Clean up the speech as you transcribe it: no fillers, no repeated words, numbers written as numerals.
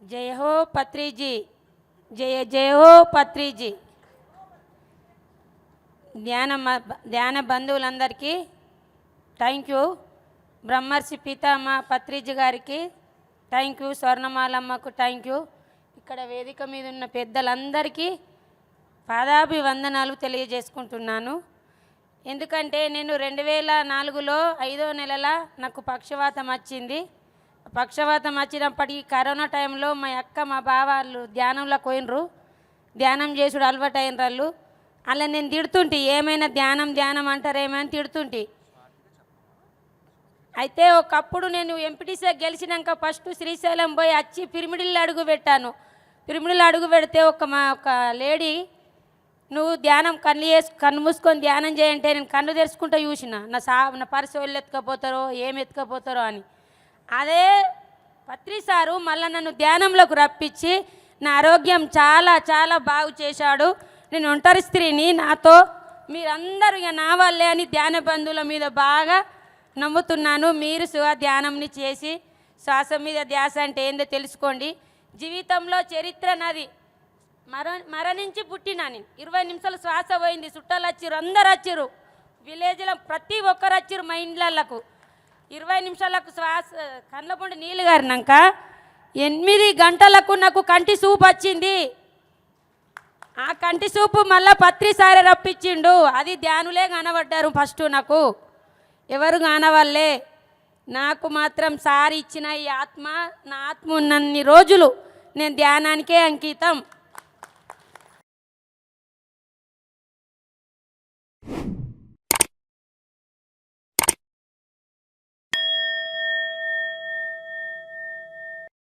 జయ హో పత్రిజీ, జయ జయ హో పత్రిజీ. ధ్యాన బంధువులందరికీ థ్యాంక్ యూ. బ్రహ్మర్షి పితామా పత్రిజీ గారికి థ్యాంక్ యూ. స్వర్ణమాలమ్మకు థ్యాంక్ యూ. ఇక్కడ వేదిక మీద ఉన్న పెద్దలందరికీ పాదాభివందనాలు తెలియజేసుకుంటున్నాను. ఎందుకంటే నేను 2004లో 5వ నెలల నాకు పక్షవాతం వచ్చింది. పక్షవాతం వచ్చినప్పటికీ కరోనా టైంలో మా అక్క మా బావ వాళ్ళు ధ్యానంలో పోయినరు. ధ్యానం చేసుడు అలవాటు అయిన వాళ్ళు. అలా నేను తిడుతుంటే ఏమైనా ధ్యానం ధ్యానం అంటారేమని తిడుతుంటే. అయితే ఒకప్పుడు నేను ఎంపీటీసీ గెలిచినాక ఫస్ట్ శ్రీశైలం పోయి వచ్చి పిరిమిడిలో అడుగు పెట్టాను. పిరిమిడిలో అడుగు పెడితే ఒక లేడీ, నువ్వు ధ్యానం కన్ను మూసుకొని ధ్యానం చేయంటే నేను కన్ను తెరుచుకుంటూ చూసిన నా పర్సు వెళ్ళి ఎత్తుకపోతారో ఏమి ఎత్తుకపోతారో అని. అదే పత్రి సారు మళ్ళీ నన్ను ధ్యానంలోకి రప్పించి నా ఆరోగ్యం చాలా చాలా బాగు చేశాడు. నేను ఒంటరి స్త్రీని, నాతో మీరందరూ ఇక నా వల్లే అని ధ్యాన బంధువుల మీద బాగా నమ్ముతున్నాను. మీరు ధ్యానంని చేసి శ్వాస మీద ధ్యాస అంటే ఏందో తెలుసుకోండి. జీవితంలో చరిత్ర నాది. మరణించి పుట్టినా నేను. 20 నిమిషాలు శ్వాస పోయింది. చుట్టాలు వచ్చారు, అందరు వచ్చారు, విలేజ్లో ప్రతి ఒక్కరు వచ్చారు మా ఇండ్లకు. 20 నిమిషాలకు శ్వాస కళ్ళ పొండి నీళ్ళు గారినాక 8 గంటలకు నాకు కంటి సూపు వచ్చింది. ఆ కంటి సూపు మళ్ళీ పత్రి సారే రప్పించిండు. అది ధ్యానులే కనబడ్డారు ఫస్ట్. నాకు ఎవరు కానవాళ్ళే. నాకు మాత్రం సారి ఇచ్చిన ఈ ఆత్మ, నా ఆత్మ ఉన్నన్ని రోజులు నేను ధ్యానానికే అంకితం.